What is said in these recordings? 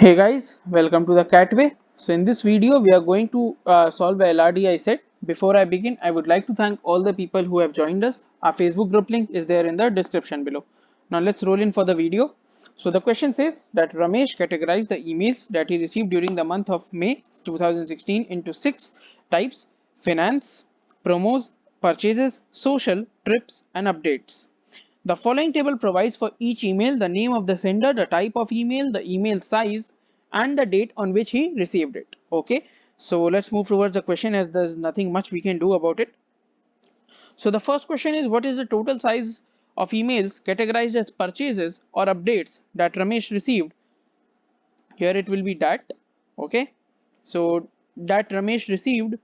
Hey guys, welcome to the Catway. So in this video, we are going to solve a LRDI set. Before I begin, I would like to thank all the people who have joined us. Our Facebook group link is there in the description below. Now let's roll in for the video. So the question says that Ramesh categorized the emails that he received during the month of May 2016 into 6 types: finance, promos, purchases, social, trips, and updates. The following table provides for each email the name of the sender, the type of email, the email size, and the date on which he received it. Okay, so let's move towards the question as there's nothing much we can do about it. So the first question is, what is the total size of emails categorized as purchases or updates that Ramesh received? Here it will be that. Okay, so that Ramesh received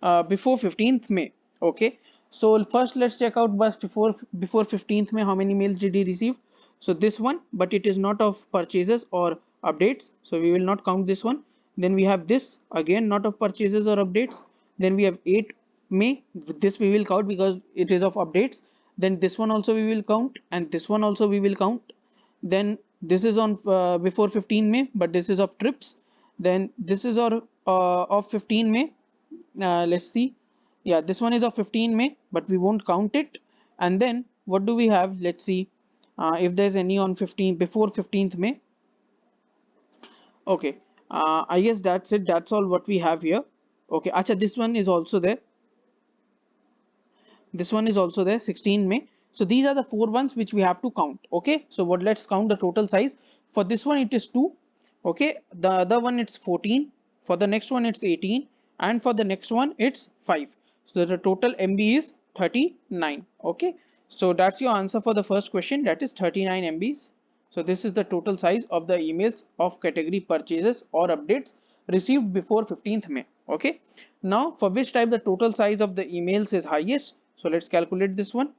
before 15th May. Okay, so first let's check out before 15th May how many mails did he receive. So this one, but it is not of purchases or updates, so we will not count this one. Then we have this again, not of purchases or updates. Then we have 8 May, this we will count because it is of updates. Then this one also we will count, and this one also we will count. Then this is on before 15 May, but this is of trips. Then this is of 15 May. Let's see. Yeah, this one is of 15 May, but we won't count it. And then what do we have? Let's see if there's any on 15 before 15th May. Okay, I guess that's it. That's all what we have here. Okay, acha, this one is also there. This one is also there, 16 May. So these are the 4 ones which we have to count. Okay, so what, let's count the total size. For this one it is 2. Okay, the other one it's 14. For the next one it's 18, and for the next one it's 5. So the total MB is 39. Okay, so that's your answer for the first question, that is 39 MBs. So this is the total size of the emails of category purchases or updates received before 15th May. Okay, now for which type the total size of the emails is highest? So let's calculate this one.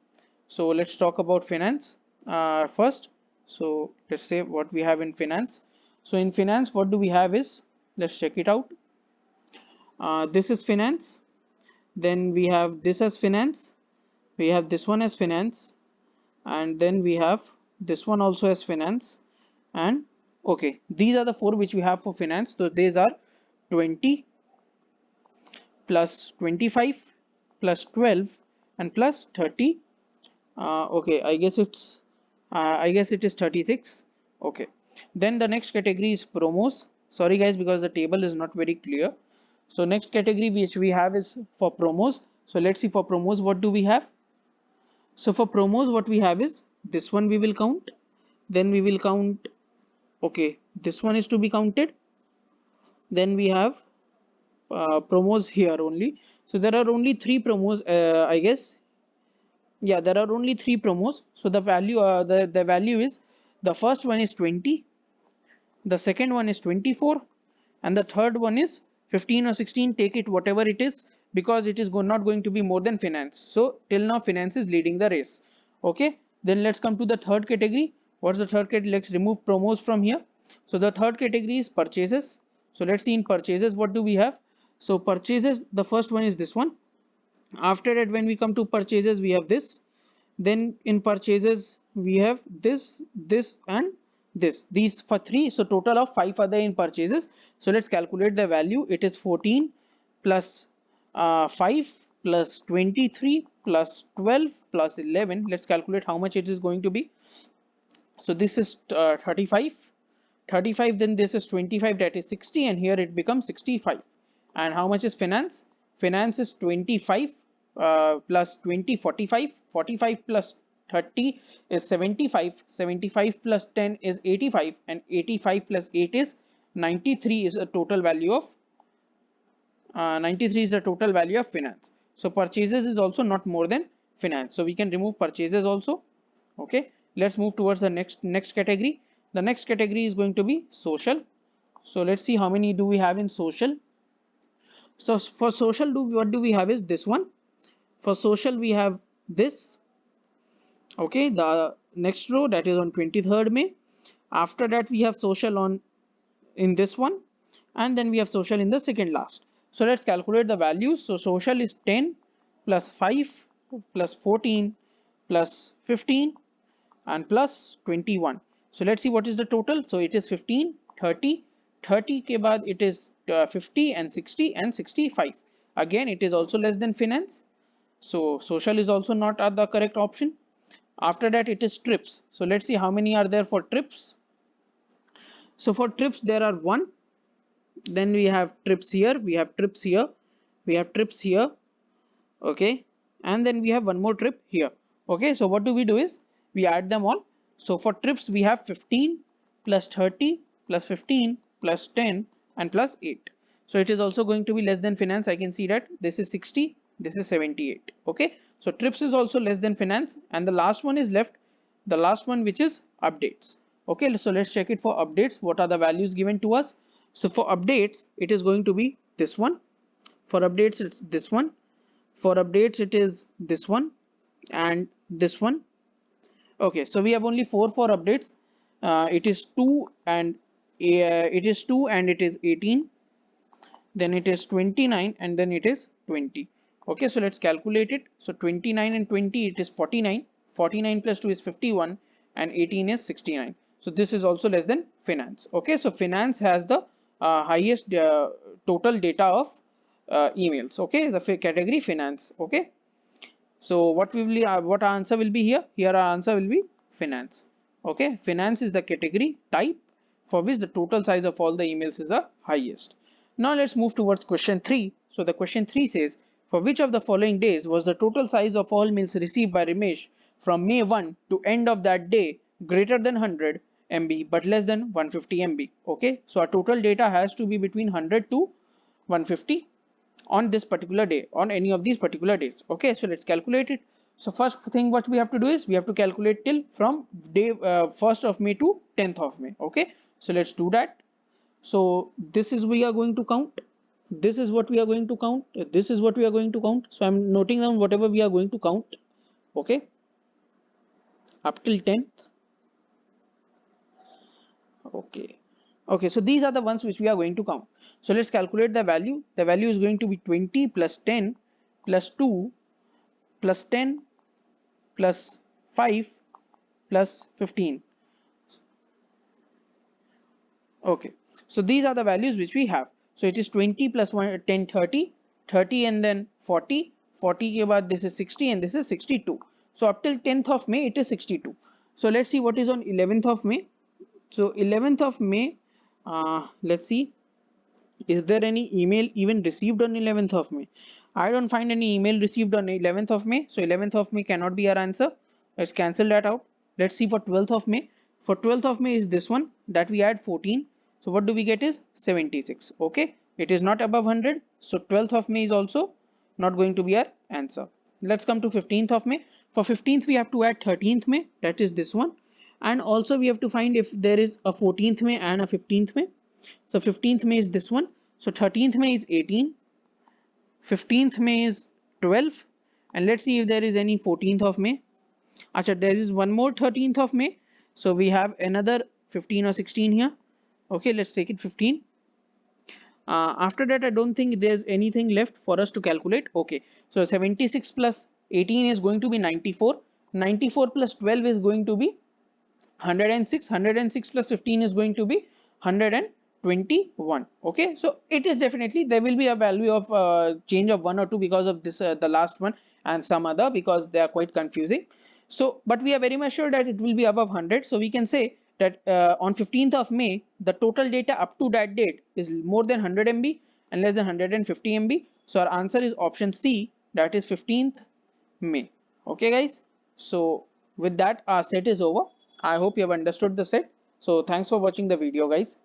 So let's talk about finance first. So let's say what we have in finance. So in finance, what do we have is, let's check it out. This is finance. Then we have this as finance. We have this one as finance, and then we have this one also as finance. And okay, these are the 4 which we have for finance. So these are 20 plus 25 plus 12 and plus 30. Okay, I guess it is 36. Okay, then the next category is promos. Sorry guys, because the table is not very clear. So next category which we have is for promos. So let's see, for promos what do we have. So for promos what we have is this one we will count. Then we will count, okay, this one is to be counted. Then we have promos here only. So there are only 3 promos, I guess. Yeah, there are only 3 promos. So the value, the value is, the first one is 20, the second one is 24, and the third one is 15 or 16. Take it whatever it is, because it is not going to be more than finance. So till now finance is leading the race. Okay, then let's come to the third category. What's the third category? Let's remove promos from here. So the third category is purchases. So let's see in purchases what do we have. So purchases, the first one is this one. After that, when we come to purchases, we have this. Then in purchases we have this and this, these for 3. So total of 5 are there in purchases. So let's calculate the value. It is 14 plus 5 plus 23 plus 12 plus 11. Let's calculate how much it is going to be. So this is 35, then this is 25, that is 60, and here it becomes 65. And how much is finance? Finance is 25 plus 20, 45, 45 plus 30 is 75, 75 plus 10 is 85, and 85 plus 8 is 93, is a total value of 93 is the total value of finance. So purchases is also not more than finance, so we can remove purchases also. Okay, let's move towards the next category. The next category is going to be social. So let's see how many do we have in social. So for social, what do we have is this one. For social we have this. Okay, the next row, that is on 23rd May. After that we have social on in this one, and then we have social in the second last. So let's calculate the values. So social is 10 plus 5 plus 14 plus 15 and plus 21. So let's see what is the total. So it is 15, 30, 30 के बाद it is 50 and 60 and 65. Again, it is also less than finance. So social is also not the correct option. After that, it is trips. So let's see how many are there for trips. So for trips, there are one. Then we have trips here. We have trips here. We have trips here. Okay. And then we have one more trip here. Okay. So what do? Is we add them all. So for trips, we have 15 plus 30 plus 15 plus 10 and plus 8. So it is also going to be less than finance. I can see that this is 60. This is 78. Okay. So trips is also less than finance. And the last one is left. The last one, which is updates. Okay. So let's check it for updates. What are the values given to us? So for updates, it is going to be this one. For updates, it's this one. For updates, it is this one and this one. Okay, so we have only 4 for updates. It is 2 and it is 2 and it is 18. Then it is 29 and then it is 20. Okay, so let's calculate it. So 29 and 20, it is 49. 49 plus 2 is 51 and 18 is 69. So this is also less than finance. Okay, so finance has the highest total data of emails. Okay, the category finance. Okay, so what we will what our answer will be here? Here our answer will be finance. Okay, finance is the category type for which the total size of all the emails is the highest. Now let's move towards question 3. So the question 3 says, for which of the following days was the total size of all mails received by Ramesh from May 1 to end of that day greater than 100 MB but less than 150 MB? Okay, so our total data has to be between 100 to 150 on this particular day, on any of these particular days. Okay, so let's calculate it. So first thing what we have to do is we have to calculate till from day 1st of May to 10th of May. Okay, so let's do that. So this is we are going to count. This is what we are going to count. This is what we are going to count. So I'm noting down whatever we are going to count. Okay, up till 10th. Okay. Okay, so these are the ones which we are going to count. So let's calculate the value. The value is going to be 20 plus 10 plus 2 plus 10 plus 5 plus 15. Okay, so these are the values which we have. So it is 20 plus 1, 10, 30, 30 and then 40, 40 ke baad this is 60 and this is 62. So up till 10th of May, it is 62. So let's see what is on 11th of May. So 11th of May, let's see, is there any email even received on 11th of May? I don't find any email received on 11th of May. So 11th of May cannot be our answer. Let's cancel that out. Let's see for 12th of May. For 12th of May is this one that we add 14. So what do we get is 76. Okay, it is not above 100. So 12th of May is also not going to be our answer. Let's come to 15th of May. For 15th we have to add 13th May, that is this one, and also we have to find if there is a 14th May and a 15th May. So 15th May is this one. So 13th May is 18. 15th May is 12. And let's see if there is any 14th of May. Achha, there is one more 13th of May. So we have another 15 or 16 here. Okay, let's take it 15. After that, I don't think there's anything left for us to calculate. Okay, so 76 plus 18 is going to be 94. 94 plus 12 is going to be 106. 106 plus 15 is going to be 121. Okay, so it is definitely there will be a value of change of 1 or 2 because of this the last one and some other, because they are quite confusing. So but we are very much sure that it will be above 100. So we can say that on 15th of May the total data up to that date is more than 100 MB and less than 150 MB. So our answer is option C, that is 15th May. Okay guys, so with that our set is over. I hope you have understood the set. So thanks for watching the video guys.